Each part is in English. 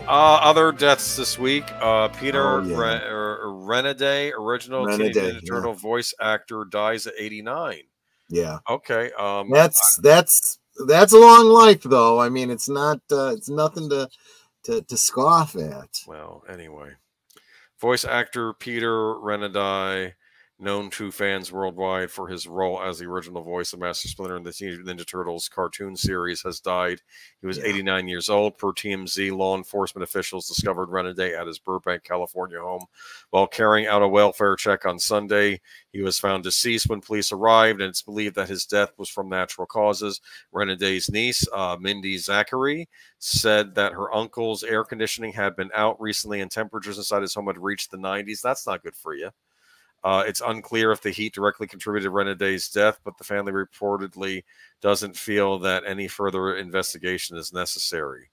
Other deaths this week. Peter Renaday, original Teenage Ninja Turtle voice actor, dies at 89. Yeah. Okay. That's a long life, though. I mean, it's not. It's nothing to scoff at. Well, anyway, voice actor Peter Renaday, known to fans worldwide for his role as the original voice of Master Splinter in the Teenage Ninja Turtles cartoon series, has died. He was 89 years old. Per TMZ, law enforcement officials discovered Renaday at his Burbank, California home while carrying out a welfare check on Sunday. He was found deceased when police arrived, and it's believed that his death was from natural causes. Renaday's niece, Mindy Zachary, said that her uncle's air conditioning had been out recently and temperatures inside his home had reached the 90s. That's not good for you. It's unclear if the heat directly contributed to Renaday's death, but the family reportedly doesn't feel that any further investigation is necessary.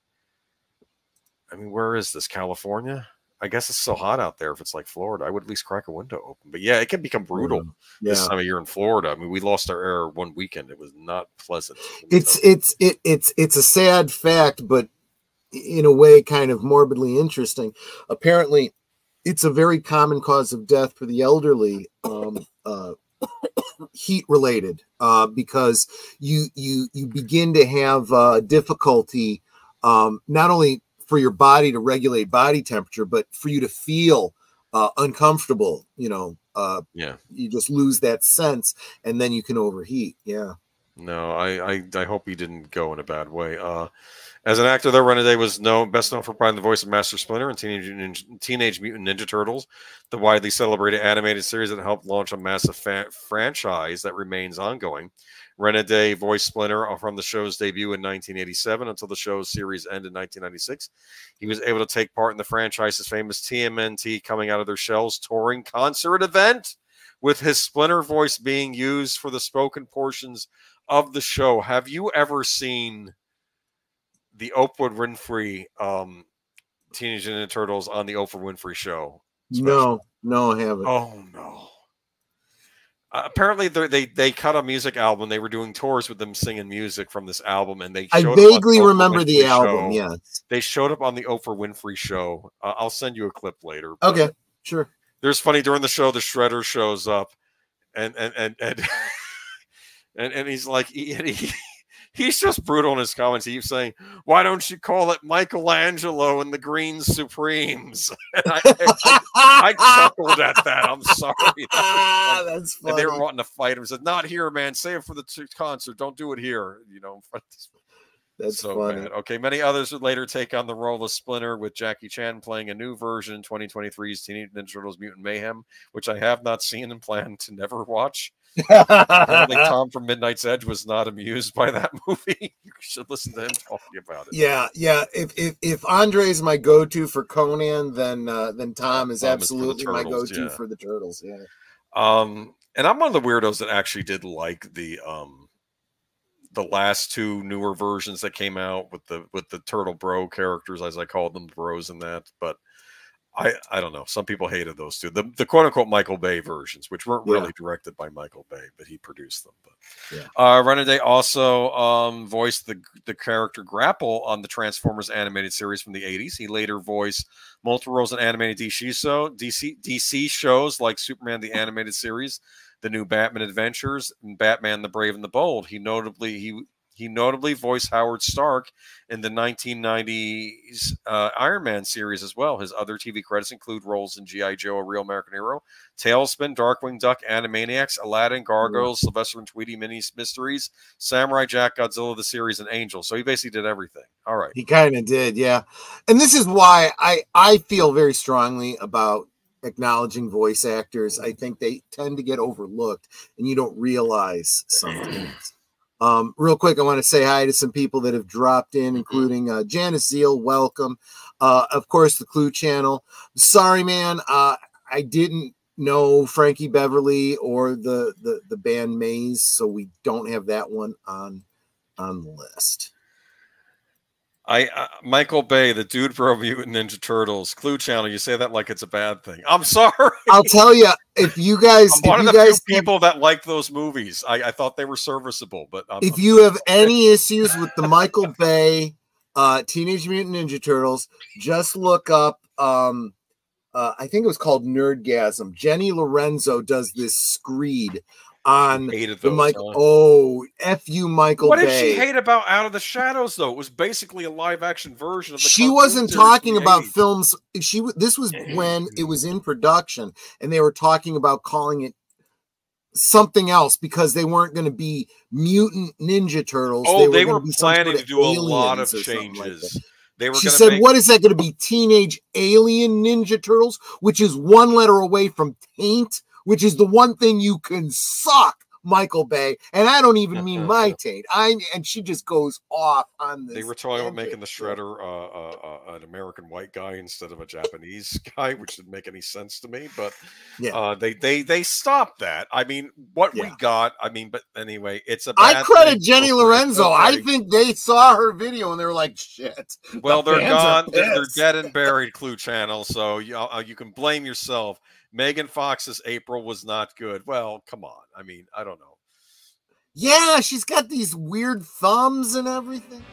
I mean, where is this? California? I guess it's so hot out there. If it's like Florida, I would at least crack a window open. But yeah, it can become brutal this time of year in Florida. I mean, we lost our air one weekend. It was not pleasant. It's a sad fact, but in a way, kind of morbidly interesting. Apparently, it's a very common cause of death for the elderly, heat related, because you begin to have difficulty, not only for your body to regulate body temperature, but for you to feel uncomfortable. You just lose that sense, and then you can overheat. Yeah. No, I hope he didn't go in a bad way. As an actor, though, Renaday was best known for providing the voice of Master Splinter in Teenage Mutant Ninja Turtles, the widely celebrated animated series that helped launch a massive franchise that remains ongoing. Renaday voiced Splinter from the show's debut in 1987 until the show's series ended in 1996. He was able to take part in the franchise's famous TMNT Coming Out of Their Shells touring concert event, with his Splinter voice being used for the spoken portions of the show. Have you ever seen the Oprah Winfrey Teenage Ninja Turtles on the Oprah Winfrey Show special? No, I haven't. Oh no! Apparently, they cut a music album. They were doing tours with them singing music from this album, and I vaguely remember the album. Yes, they showed up on the Oprah Winfrey Show. I'll send you a clip later. Okay, sure. There's funny during the show. The Shredder shows up, and he's like he's just brutal in his comments. He's saying, "Why don't you call it Michelangelo and the Green Supremes?" And I chuckled at that. I'm sorry. That's funny. And they were wanting to fight him. He said, "Not here, man. Save it for the concert. Don't do it here." You know. That's so funny. bad. Okay, many others would later take on the role of Splinter, with Jackie Chan playing a new version, 2023's Teenage Ninja Turtles Mutant Mayhem, which I have not seen and plan to never watch. Apparently, Tom from Midnight's Edge was not amused by that movie. You should listen to him talking about it. Yeah. If Andre is my go-to for Conan, then Tom is absolutely my go-to for the Turtles. Yeah. And I'm one of the weirdos that actually did like the last two newer versions that came out with the Turtle Bro characters, as I called them, the bros in that, but I don't know. Some people hated those two. The quote unquote Michael Bay versions, which weren't really directed by Michael Bay, but he produced them. But Renaday also voiced the character Grapple on the Transformers animated series from the 80s. He later voiced multiple roles in animated DC shows like Superman the Animated Series, the new Batman Adventures, and Batman the Brave and the Bold. He notably voiced Howard Stark in the 1990s Iron Man series as well. His other TV credits include roles in G.I. Joe, A Real American Hero, Tailspin, Darkwing Duck, Animaniacs, Aladdin, Gargoyles, Sylvester and Tweety Mini Mysteries, Samurai Jack, Godzilla the series, and Angel. So he basically did everything. All right. He kind of did, yeah. And this is why I feel very strongly about acknowledging voice actors. I think they tend to get overlooked, and you don't realize sometimes. Real quick, I want to say hi to some people that have dropped in, including Janice Zeal, welcome. Of course, the Clue channel. Sorry, man, I didn't know Frankie Beverly or the band Maze, so we don't have that one on the list. Michael Bay, the Dude Bro Mutant Ninja Turtles, Clue channel. You say that like it's a bad thing. I'm sorry. I'll tell you, if you guys, I'm one of the few people that like those movies. I thought they were serviceable, but if you have any issues with the Michael Bay Teenage Mutant Ninja Turtles. Just look up. I think it was called Nerdgasm. Jenny Lorenzo does this screed on Hated the those, Michael. huh? Oh, F you, Michael What Bay. did she hate about Out of the Shadows, though? It was basically a live-action version of the She cartoon wasn't series talking from the about 80s. films. This was when it was in production, and they were talking about calling it something else because they weren't going to be Mutant Ninja Turtles. Oh, they going were to be some planning sort to of do a lot aliens of or something like that. changes. They were She going to said, make... what is that going to be? Teenage Alien Ninja Turtles, which is one letter away from taint, which is the one thing you can suck, Michael Bay. And I don't even mean my taint. And she just goes off on this. They were talking about making the Shredder an American white guy instead of a Japanese guy, which didn't make any sense to me. But yeah, they stopped that. I mean, what we got. I mean, but anyway, it's a bad I credit thing. Jenny Lorenzo. Okay. I think they saw her video and they were like, "Shit." Well, they're gone. They're pissed. dead and buried. Clue Channel. So you can blame yourself. Megan Fox's April was not good. Well, come on. I mean, I don't know. Yeah, she's got these weird thumbs and everything.